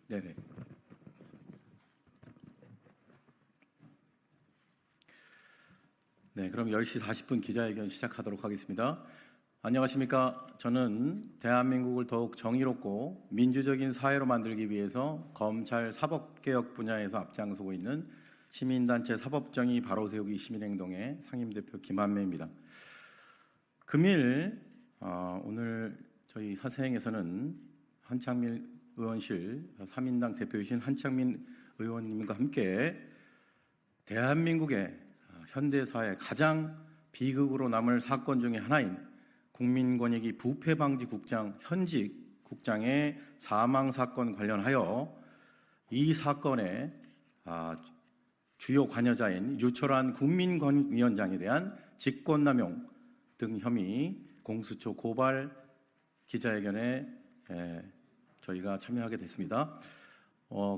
네네. 네, 그럼 10시 40분 기자회견 시작하도록 하겠습니다. 안녕하십니까. 저는 대한민국을 더욱 정의롭고 민주적인 사회로 만들기 위해서 검찰 사법개혁 분야에서 앞장서고 있는 시민단체 사법정의 바로세우기 시민행동의 상임대표 김한매입니다. 금일 오늘 저희 사세행에서는 한창민 의원실 3인당 대표이신 한창민 의원님과 함께 대한민국의 현대사회 가장 비극으로 남을 사건 중에 하나인 국민권익위 부패방지국장 현직 국장의 사망사건 관련하여 이 사건의 주요 관여자인 유철한 국민권익위원장에 대한 직권남용 등 혐의 공수처 고발 기자회견에 저희가 참여하게 됐습니다.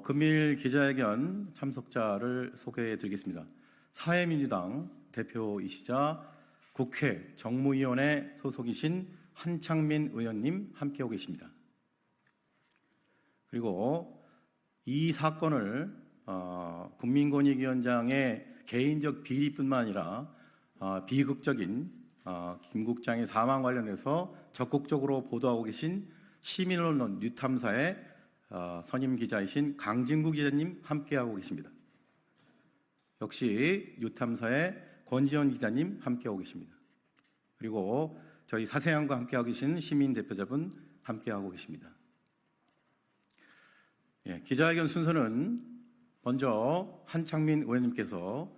금일 기자회견 참석자를 소개해 드리겠습니다. 사회민주당 대표이시자 국회 정무위원회 소속이신 한창민 의원님 함께하고 계십니다. 그리고 이 사건을 국민권익위원장의 개인적 비리뿐만 아니라 비극적인 김 국장의 사망 관련해서 적극적으로 보도하고 계신 시민언론 뉴탐사의 선임 기자이신 강진구 기자님 함께하고 계십니다. 역시 뉴탐사의 권지현 기자님 함께하고 계십니다. 그리고 저희 사세양과 함께하고 계신 시민 대표자분 함께하고 계십니다. 기자회견 순서는 먼저 한창민 의원님께서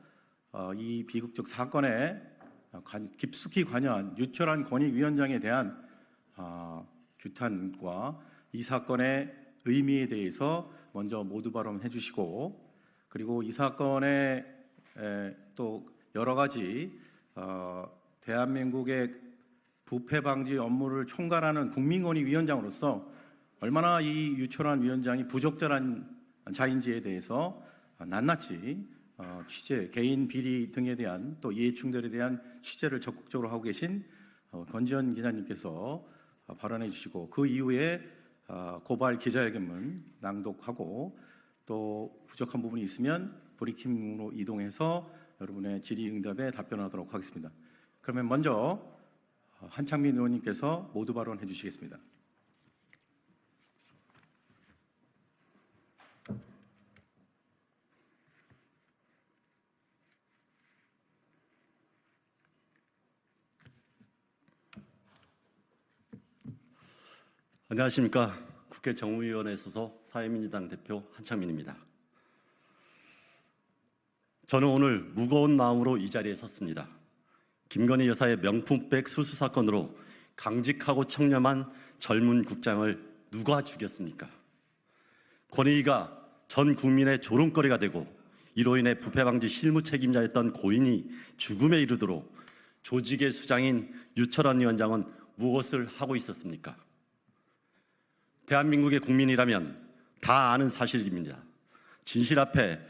이 비극적 사건에 깊숙이 관여한 유철한 권익위원장에 대한 규탄과 이 사건의 의미에 대해서 먼저 모두 발언해 주시고, 그리고 이 사건에 또 여러 가지 대한민국의 부패 방지 업무를 총괄하는 국민권익위원장으로서 얼마나 이 유철한 위원장이 부적절한 자인지에 대해서 낱낱이 취재, 개인 비리 등에 대한 또 이해 충돌에 대한 취재를 적극적으로 하고 계신 권지현 기자님께서 발언해 주시고, 그 이후에 고발 기자회견문 낭독하고 또 부족한 부분이 있으면 브리핑으로 이동해서 여러분의 질의응답에 답변하도록 하겠습니다. 그러면 먼저 한창민 의원님께서 모두 발언해 주시겠습니다. 안녕하십니까. 국회 정무위원회 소속 사회민주당 대표 한창민입니다. 저는 오늘 무거운 마음으로 이 자리에 섰습니다. 김건희 여사의 명품백 수수 사건으로 강직하고 청렴한 젊은 국장을 누가 죽였습니까? 권익위가 전 국민의 조롱거리가 되고 이로 인해 부패방지 실무 책임자였던 고인이 죽음에 이르도록 조직의 수장인 유철한 위원장은 무엇을 하고 있었습니까? 대한민국의 국민이라면 다 아는 사실입니다. 진실 앞에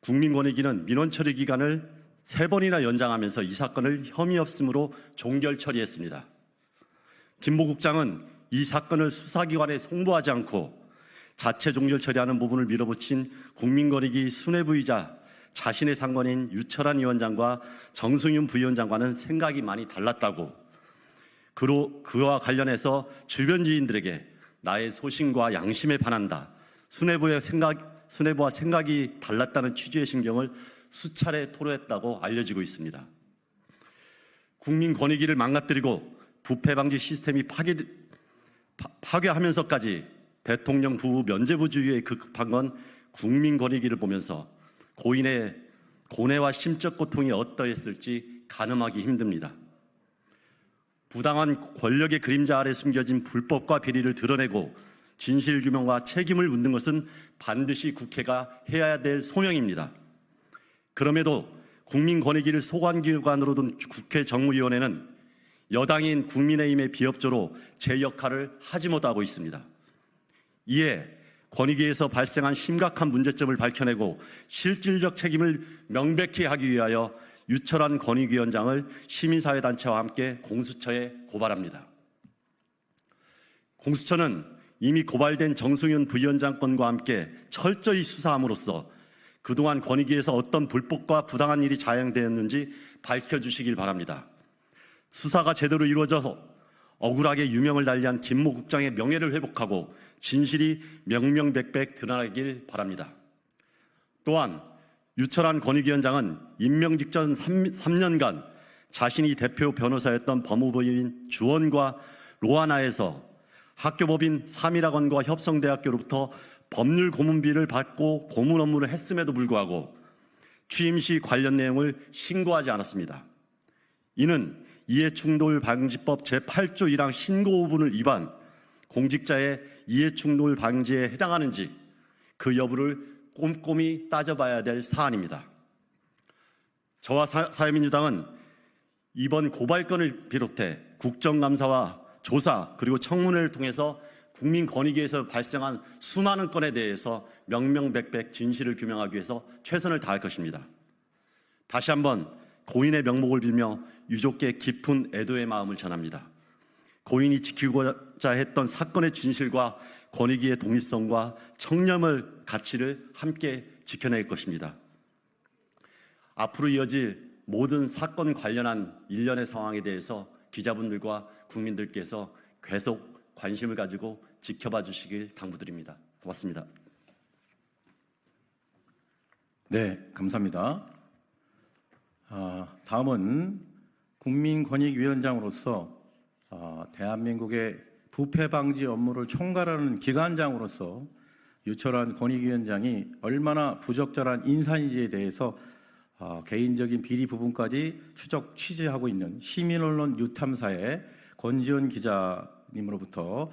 국민권익위는 민원 처리 기간을 3번이나 연장하면서 이 사건을 혐의 없음으로 종결 처리했습니다. 김모 국장은 이 사건을 수사기관에 송부하지 않고 자체 종결 처리하는 부분을 밀어붙인 국민권익위 수뇌부이자 자신의 상관인 유철한 위원장과 정승윤 부위원장과는 생각이 많이 달랐다고, 그와 관련해서 주변 지인들에게 나의 소신과 양심에 반한다, 수뇌부와 생각이 달랐다는 취지의 심경을 수차례 토로했다고 알려지고 있습니다. 국민권익위를 망가뜨리고 부패방지 시스템이 파괴하면서까지 대통령 부부 면죄부주의에 급급한 건 국민권익위를 보면서 고인의 고뇌와 심적 고통이 어떠했을지 가늠하기 힘듭니다. 부당한 권력의 그림자 아래 숨겨진 불법과 비리를 드러내고 진실규명과 책임을 묻는 것은 반드시 국회가 해야 될 소명입니다. 그럼에도 국민권익위를 소관기관으로 둔 국회 정무위원회는 여당인 국민의힘의 비협조로 제 역할을 하지 못하고 있습니다. 이에 권익위에서 발생한 심각한 문제점을 밝혀내고 실질적 책임을 명백히 하기 위하여 유철한 권익위원장을 시민사회단체와 함께 공수처에 고발합니다. 공수처는 이미 고발된 정승윤 부위원장 건과 함께 철저히 수사함으로써 그동안 권익위에서 어떤 불법과 부당한 일이 자행되었는지 밝혀주시길 바랍니다. 수사가 제대로 이루어져서 억울하게 유명을 달리한 김모 국장의 명예를 회복하고 진실이 명명백백 드러나길 바랍니다. 또한 유철한 권익위원장은 임명 직전 3년간 자신이 대표 변호사였던 법무부인 주원과 로하나에서 학교법인 사밀학원과 협성대학교로부터 법률 고문비를 받고 고문 업무를 했음에도 불구하고 취임 시 관련 내용을 신고하지 않았습니다. 이는 이해충돌 방지법 제8조 1항 신고 부분을 위반, 공직자의 이해충돌 방지에 해당하는지 그 여부를 꼼꼼히 따져봐야 될 사안입니다. 저와 사회민주당은 이번 고발건을 비롯해 국정감사와 조사 그리고 청문회를 통해서 국민권익위에서 발생한 수많은 건에 대해서 명명백백 진실을 규명하기 위해서 최선을 다할 것입니다. 다시 한번 고인의 명복을 빌며 유족께 깊은 애도의 마음을 전합니다. 고인이 지키고자 했던 사건의 진실과 권익위의 독립성과 청렴의 가치를 함께 지켜낼 것입니다. 앞으로 이어질 모든 사건 관련한 일련의 상황에 대해서 기자분들과 국민들께서 계속 관심을 가지고 지켜봐 주시길 당부드립니다. 고맙습니다. 네, 감사합니다. 다음은 국민권익위원장으로서 대한민국의 부패 방지 업무를 총괄하는 기관장으로서 유철한 권익위원장이 얼마나 부적절한 인사인지에 대해서 개인적인 비리 부분까지 추적 취재하고 있는 시민언론 유탐사의 권지현 기자님으로부터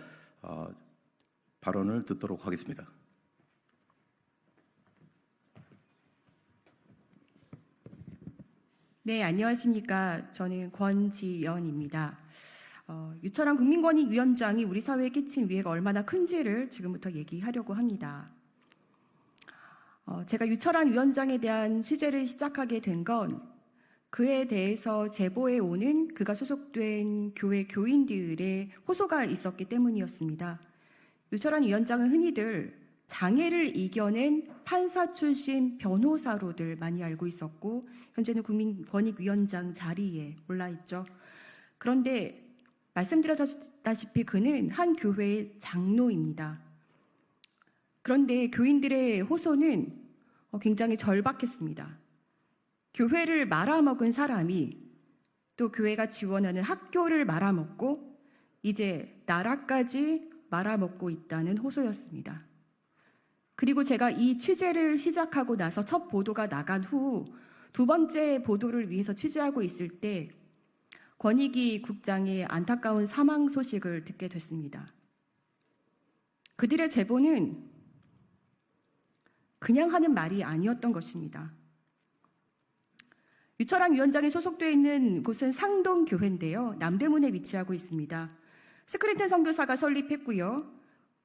발언을 듣도록 하겠습니다. 네, 안녕하십니까. 저는 권지연입니다. 유철한 국민권익위원장이 우리 사회에 끼친 위해가 얼마나 큰지를 지금부터 얘기하려고 합니다. 제가 유철한 위원장에 대한 취재를 시작하게 된 건 그에 대해서 제보해 오는 그가 소속된 교회 교인들의 호소가 있었기 때문이었습니다. 유철한 위원장은 흔히들 장애를 이겨낸 판사 출신 변호사로들 많이 알고 있었고 현재는 국민권익위원장 자리에 올라 있죠. 그런데 말씀드렸다시피 그는 한 교회의 장로입니다. 그런데 교인들의 호소는 굉장히 절박했습니다. 교회를 말아먹은 사람이 또 교회가 지원하는 학교를 말아먹고 이제 나라까지 말아먹고 있다는 호소였습니다. 그리고 제가 이 취재를 시작하고 나서 첫 보도가 나간 후 두 번째 보도를 위해서 취재하고 있을 때 권익위 국장의 안타까운 사망 소식을 듣게 됐습니다. 그들의 제보는 그냥 하는 말이 아니었던 것입니다. 유철한 위원장이 소속되어 있는 곳은 상동교회인데요. 남대문에 위치하고 있습니다. 스크린턴 선교사가 설립했고요.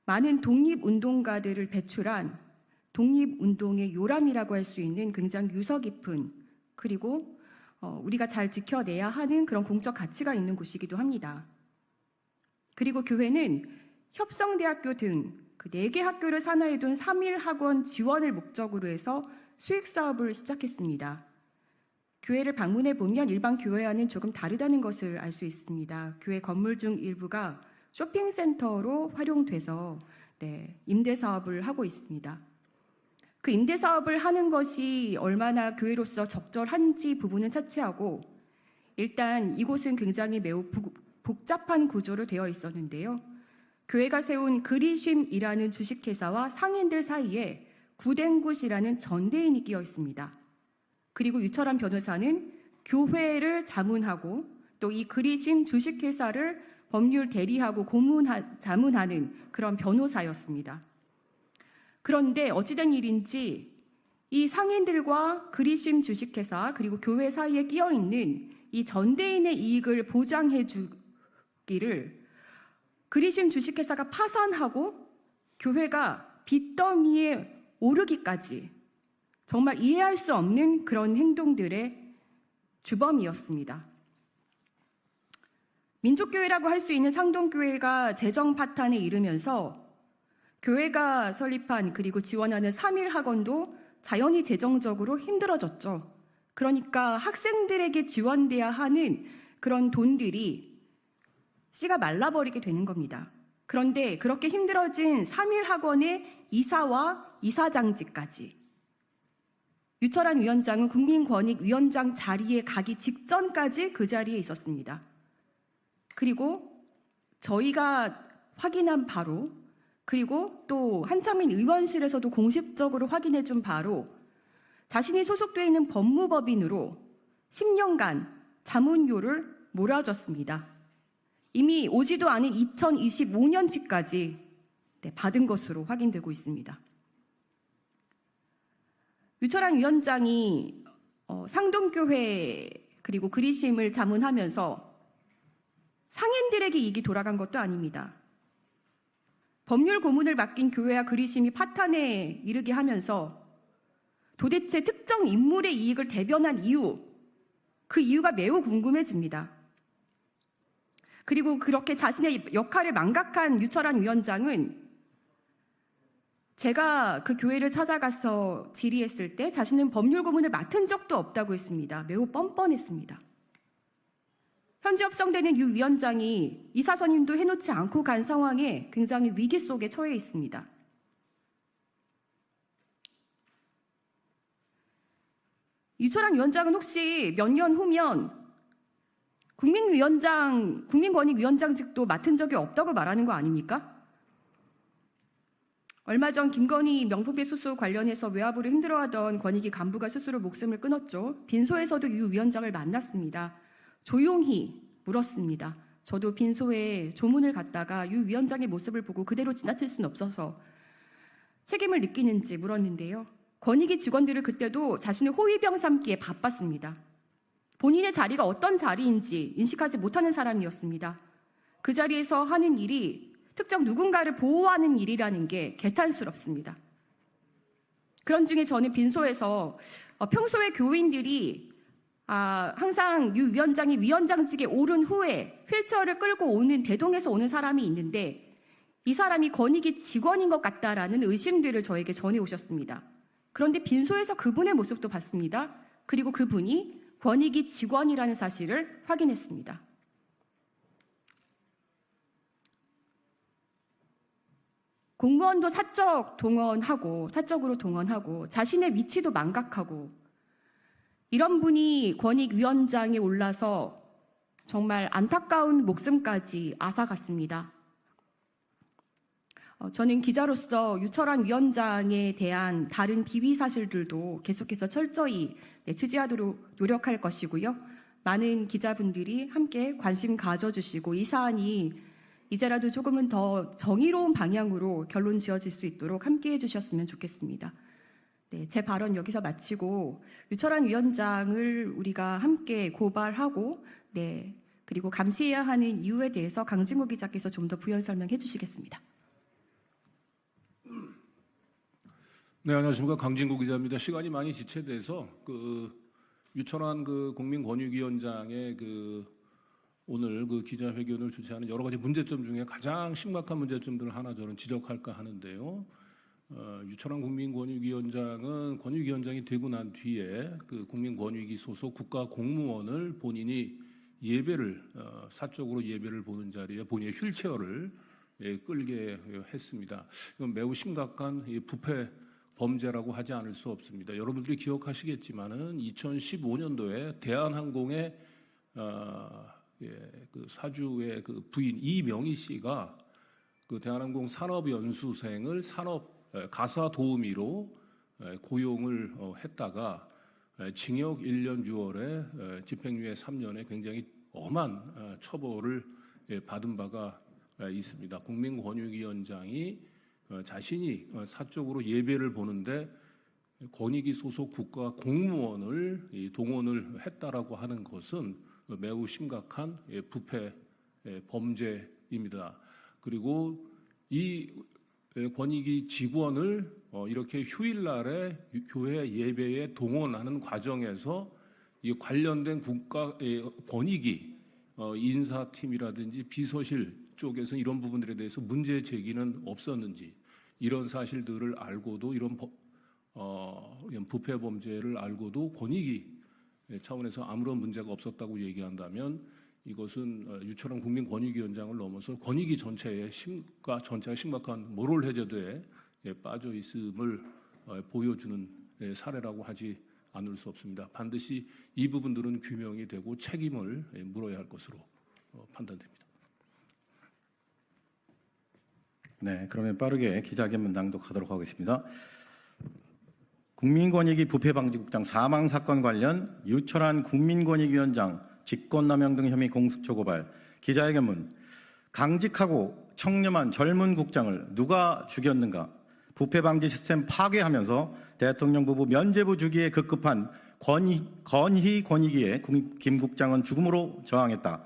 많은 독립운동가들을 배출한 독립운동의 요람이라고 할 수 있는 굉장히 유서 깊은 그리고 우리가 잘 지켜내야 하는 그런 공적 가치가 있는 곳이기도 합니다. 그리고 교회는 협성대학교 등 그 4개 학교를 산하에 둔 3일 학원 지원을 목적으로 해서 수익 사업을 시작했습니다. 교회를 방문해 보면 일반 교회와는 조금 다르다는 것을 알 수 있습니다. 교회 건물 중 일부가 쇼핑센터로 활용돼서 임대 사업을 하고 있습니다. 그 임대 사업을 하는 것이 얼마나 교회로서 적절한지 부분은 차치하고 일단 이곳은 굉장히 매우 복잡한 구조로 되어 있었는데요. 교회가 세운 그리쉼이라는 주식회사와 상인들 사이에 구댕굿이라는 전대인이 끼어 있습니다. 그리고 유철한 변호사는 교회를 자문하고 또 이 그리쉼 주식회사를 법률 대리하고 자문하는 그런 변호사였습니다. 그런데 어찌된 일인지 이 상인들과 그리쉼 주식회사 그리고 교회 사이에 끼어 있는 이 전대인의 이익을 보장해 주기를 그리쉼 주식회사가 파산하고 교회가 빚더미에 오르기까지 정말 이해할 수 없는 그런 행동들의 주범이었습니다. 민족교회라고 할 수 있는 상동교회가 재정 파탄에 이르면서 교회가 설립한 그리고 지원하는 3일 학원도 자연히 재정적으로 힘들어졌죠. 그러니까 학생들에게 지원돼야 하는 그런 돈들이 씨가 말라버리게 되는 겁니다. 그런데 그렇게 힘들어진 3일 학원의 이사와 이사장직까지 유철한 위원장은 국민권익위원장 자리에 가기 직전까지 그 자리에 있었습니다. 그리고 저희가 확인한 바로, 그리고 또 한창민 의원실에서도 공식적으로 확인해 준 바로, 자신이 소속되어 있는 법무법인으로 10년간 자문료를 몰아줬습니다. 이미 오지도 않은 2025년치까지 받은 것으로 확인되고 있습니다. 유철한 위원장이 상동교회 그리고 그리심을 자문하면서 상인들에게 이익이 돌아간 것도 아닙니다. 법률 고문을 맡긴 교회와 그리심이 파탄에 이르게 하면서 도대체 특정 인물의 이익을 대변한 이유, 그 이유가 매우 궁금해집니다. 그리고 그렇게 자신의 역할을 망각한 유철한 위원장은 제가 그 교회를 찾아가서 질의했을 때 자신은 법률 고문을 맡은 적도 없다고 했습니다. 매우 뻔뻔했습니다. 현재 협성되는 유 위원장이 이사 선임도 해놓지 않고 간 상황에 굉장히 위기 속에 처해 있습니다. 유철한 위원장은 혹시 몇 년 후면 국민권익위원장직도 맡은 적이 없다고 말하는 거 아닙니까? 얼마 전 김건희 명품백 수수 관련해서 외압으로 힘들어하던 권익위 간부가 스스로 목숨을 끊었죠. 빈소에서도 유 위원장을 만났습니다. 조용히 물었습니다. 저도 빈소에 조문을 갔다가 유 위원장의 모습을 보고 그대로 지나칠 수는 없어서 책임을 느끼는지 물었는데요. 권익위 직원들을 그때도 자신의 호위병 삼기에 바빴습니다. 본인의 자리가 어떤 자리인지 인식하지 못하는 사람이었습니다. 그 자리에서 하는 일이 특정 누군가를 보호하는 일이라는 게 개탄스럽습니다. 그런 중에 저는 빈소에서 평소에 교인들이 항상 유 위원장이 위원장직에 오른 후에 휠체어를 끌고 오는 대동에서 오는 사람이 있는데 이 사람이 권익위 직원인 것 같다라는 의심들을 저에게 전해오셨습니다. 그런데 빈소에서 그분의 모습도 봤습니다. 그리고 그분이 권익위 직원이라는 사실을 확인했습니다. 공무원도 사적으로 동원하고 자신의 위치도 망각하고 이런 분이 권익위원장에 올라서 정말 안타까운 목숨까지 앗아갔습니다. 저는 기자로서 유철한 위원장에 대한 다른 비위 사실들도 계속해서 철저히 취재하도록 노력할 것이고요. 많은 기자분들이 함께 관심 가져주시고 이 사안이 이제라도 조금은 더 정의로운 방향으로 결론 지어질 수 있도록 함께해 주셨으면 좋겠습니다. 네, 제 발언 여기서 마치고 유철한 위원장을 우리가 함께 고발하고 그리고 감시해야 하는 이유에 대해서 강진구 기자께서 좀 더 부연 설명해 주시겠습니다. 네, 안녕하십니까. 강진구 기자입니다. 시간이 많이 지체돼서 유철한 국민권익위원장의 오늘 기자회견을 주최하는 여러 가지 문제점 중에 가장 심각한 문제점들을 하나 저는 지적할까 하는데요. 유철한 국민권익위원장은 권익위원장이 되고 난 뒤에 국민권익위 소속 국가공무원을 본인이 사적으로 예배를 보는 자리에 본인의 휠체어를 끌게 했습니다. 이건 매우 심각한 부패 범죄라고 하지 않을 수 없습니다. 여러분들이 기억하시겠지만은 2015년도에 대한항공의 사주의 부인 이명희 씨가 대한항공 산업연수생을 가사 도우미로 고용을 했다가 징역 1년 6월에 집행유예 3년에 굉장히 엄한 처벌을 받은 바가 있습니다. 국민권익위원장이 자신이 사적으로 예배를 보는데 권익위 소속 국가 공무원을 동원을 했다라고 하는 것은 매우 심각한 부패 범죄입니다. 그리고 이 권익위 직원을 이렇게 휴일날에 교회 예배에 동원하는 과정에서 이 관련된 국가 권익위 인사팀이라든지 비서실 쪽에서 이런 부분들에 대해서 문제 제기는 없었는지, 이런 사실들을 알고도 이런 부패 범죄를 알고도 권익위 차원에서 아무런 문제가 없었다고 얘기한다면 이것은 유철한 국민권익위원장을 넘어서 권익위 전체의 심각한 모럴 해저드에 빠져 있음을 보여주는 사례라고 하지 않을 수 없습니다. 반드시 이 부분들은 규명이 되고 책임을 물어야 할 것으로 판단됩니다. 네, 그러면 빠르게 기자회견문 낭독하도록 하겠습니다. 국민권익위 부패방지국장 사망사건 관련 유철한 국민권익위원장 직권남용 등 혐의 공수처 고발. 기자회견문. 강직하고 청렴한 젊은 국장을 누가 죽였는가? 부패방지 시스템 파괴하면서 대통령 부부 면죄부 주기에 급급한 건희 권익위에 김 국장은 죽음으로 저항했다.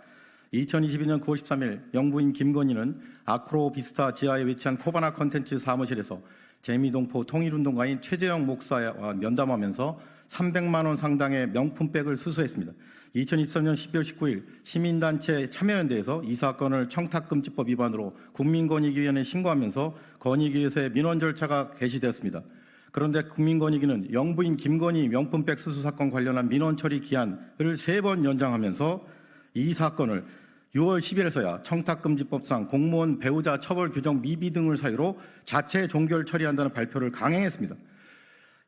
2022년 9월 13일 영부인 김건희는 아크로 비스타 지하에 위치한 코바나 컨텐츠 사무실에서 재미동포 통일운동가인 최재형 목사와 면담하면서 300만 원 상당의 명품백을 수수했습니다. 2023년 12월 19일 시민단체 참여연대에서 이 사건을 청탁금지법 위반으로 국민권익위원회에 신고하면서 권익위에서의 민원 절차가 개시되었습니다. 그런데 국민권익위는 영부인 김건희 명품백 수수 사건 관련한 민원 처리 기한을 3번 연장하면서 이 사건을 6월 10일에서야 청탁금지법상 공무원 배우자 처벌 규정 미비 등을 사유로 자체 종결 처리한다는 발표를 강행했습니다.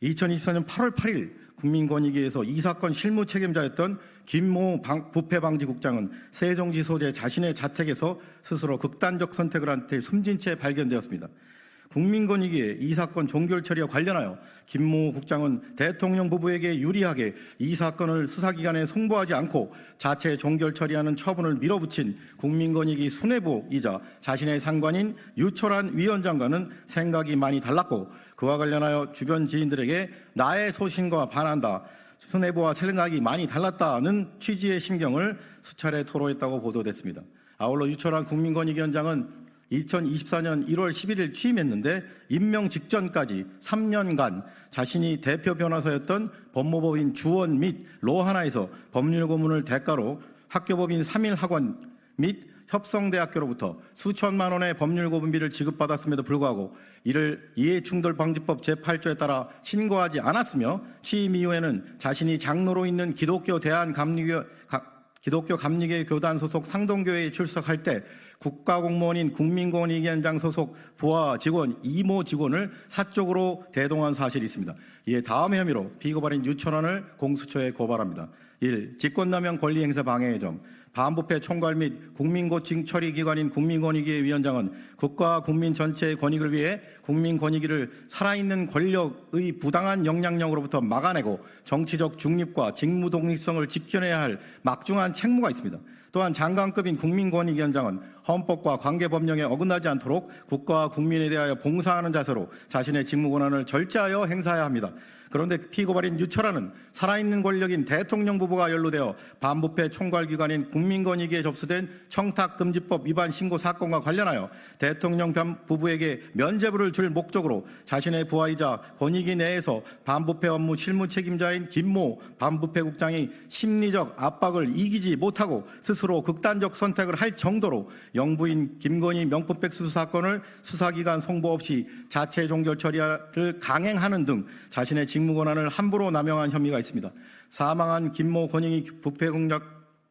2024년 8월 8일 국민권익위에서 이 사건 실무 책임자였던 김모 부패방지국장은 세종시 소재 자신의 자택에서 스스로 극단적 선택을 한 채 숨진 채 발견되었습니다. 국민권익위의 이 사건 종결 처리와 관련하여 김모 국장은 대통령 부부에게 유리하게 이 사건을 수사기관에 송부하지 않고 자체 종결 처리하는 처분을 밀어붙인 국민권익위 수뇌부이자 자신의 상관인 유철한 위원장과는 생각이 많이 달랐고 그와 관련하여 주변 지인들에게 나의 소신과 반한다. 수뇌부와 생각이 많이 달랐다는 취지의 심경을 수차례 토로했다고 보도됐습니다. 아울러 유철한 국민권익위원장은 2024년 1월 11일 취임했는데 임명 직전까지 3년간 자신이 대표 변호사였던 법무법인 주원 및 로하나에서 법률고문을 대가로 학교법인 3일 학원 및 협성대학교로부터 수천만 원의 법률고문비를 지급받았음에도 불구하고 이를 이해충돌방지법 제8조에 따라 신고하지 않았으며 취임 이후에는 자신이 장로로 있는 기독교 감리교회 교단 소속 상동교회에 출석할 때 국가공무원인 국민권익위원장 소속 부하 직원 이모 직원을 사적으로 대동한 사실이 있습니다. 이에 다음의 혐의로 피고발인 유철한을 공수처에 고발합니다. 1. 직권남용 권리행사 방해의 점. 반부패 총괄 및 국민고증 처리기관인 국민권익위의 위원장은 국가와 국민 전체의 권익을 위해 국민권익위를 살아있는 권력의 부당한 영향력으로부터 막아내고 정치적 중립과 직무 독립성을 지켜내야 할 막중한 책무가 있습니다. 또한 장관급인 국민권익위원장은 헌법과 관계법령에 어긋나지 않도록 국가와 국민에 대하여 봉사하는 자세로 자신의 직무 권한을 절제하여 행사해야 합니다. 그런데 피고발인 유철한은 살아있는 권력인 대통령 부부가 연루되어 반부패 총괄기관인 국민권익위에 접수된 청탁금지법 위반 신고 사건과 관련하여 대통령 부부에게 면죄부를 줄 목적으로 자신의 부하이자 권익위 내에서 반부패 업무 실무 책임자인 김모 반부패국장이 심리적 압박을 이기지 못하고 스스로 극단적 선택을 할 정도로 영부인 김건희 명품백 수수 사건을 수사기관 송부 없이 자체 종결 처리를 강행하는 등 자신의 직무 권한을 함부로 남용한 혐의가 있습니다. 사망한 김모 권익위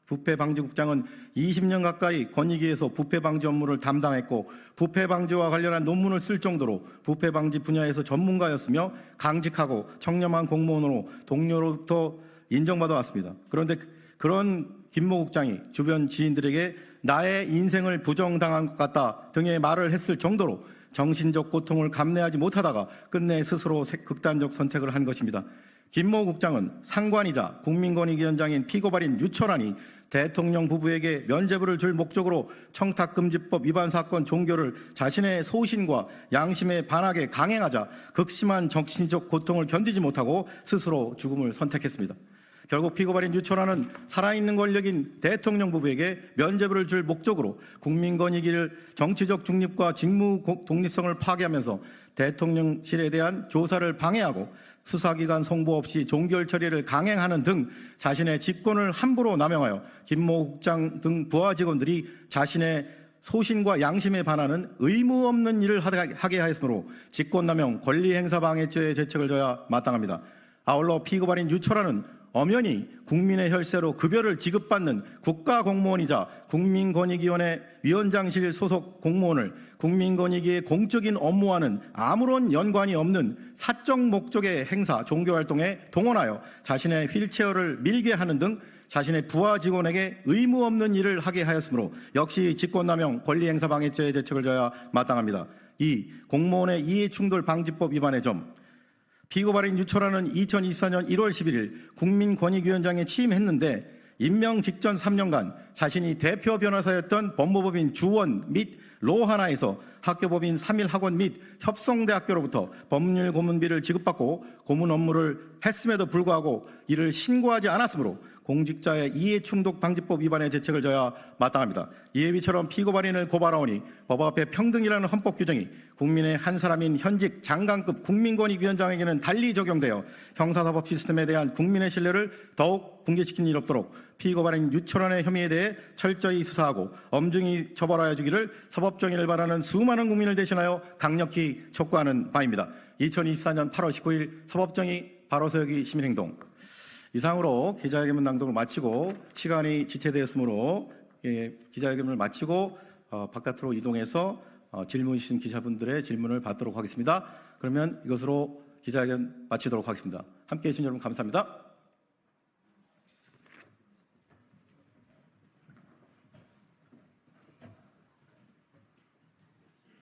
부패방지국장은 20년 가까이 권익위에서 부패방지 업무를 담당했고 부패방지와 관련한 논문을 쓸 정도로 부패방지 분야에서 전문가였으며 강직하고 청렴한 공무원으로 동료로부터 인정받아 왔습니다. 그런데 그런 김모 국장이 주변 지인들에게 나의 인생을 부정당한 것 같다 등의 말을 했을 정도로 정신적 고통을 감내하지 못하다가 끝내 스스로 극단적 선택을 한 것입니다. 김모 국장은 상관이자 국민권익위원장인 피고발인 유철한이 대통령 부부에게 면죄부를 줄 목적으로 청탁금지법 위반 사건 종결을 자신의 소신과 양심에 반하게 강행하자 극심한 정신적 고통을 견디지 못하고 스스로 죽음을 선택했습니다. 결국 피고발인 유철한은 살아있는 권력인 대통령 부부에게 면죄부를 줄 목적으로 국민권익위를 정치적 중립과 직무 독립성을 파괴하면서 대통령실에 대한 조사를 방해하고 수사기관 송부 없이 종결 처리를 강행하는 등 자신의 직권을 함부로 남용하여 김모 국장 등 부하 직원들이 자신의 소신과 양심에 반하는 의무 없는 일을 하게 하였으므로 직권남용 권리행사방해죄의 죄책을 져야 마땅합니다. 아울러 피고발인 유철아는 엄연히 국민의 혈세로 급여를 지급받는 국가공무원이자 국민권익위원회 위원장실 소속 공무원을 국민권익위의 공적인 업무와는 아무런 연관이 없는 사적 목적의 행사, 종교활동에 동원하여 자신의 휠체어를 밀게 하는 등 자신의 부하 직원에게 의무 없는 일을 하게 하였으므로 역시 직권남용 권리행사방해죄의 죄책을 져야 마땅합니다. 2. 공무원의 이해충돌 방지법 위반의 점. 피고발인 유철아는 2024년 1월 11일 국민권익위원장에 취임했는데 임명 직전 3년간 자신이 대표 변호사였던 법무법인 주원 및 로하나에서 학교법인 3일 학원 및 협성대학교로부터 법률 고문비를 지급받고 고문 업무를 했음에도 불구하고 이를 신고하지 않았으므로 공직자의 이해충돌 방지법 위반의 죄책을 져야 마땅합니다. 이에 비처럼 피고발인을 고발하오니 법 앞에 평등이라는 헌법 규정이 국민의 한 사람인 현직 장관급 국민권익위원장에게는 달리 적용되어 형사사법 시스템에 대한 국민의 신뢰를 더욱 붕괴시킨 일 없도록 피고발인 유철환의 혐의에 대해 철저히 수사하고 엄중히 처벌하여 주기를 사법정의를 바라는 수많은 국민을 대신하여 강력히 촉구하는 바입니다. 2024년 8월 19일 사법정의 바로서여기 시민행동. 이상으로 기자회견 낭독을 마치고 시간이 지체되었으므로 기자회견을 마치고 바깥으로 이동해서 질문 주신 기자분들의 질문을 받도록 하겠습니다. 그러면 이것으로 기자회견 마치도록 하겠습니다. 함께해 주신 여러분 감사합니다.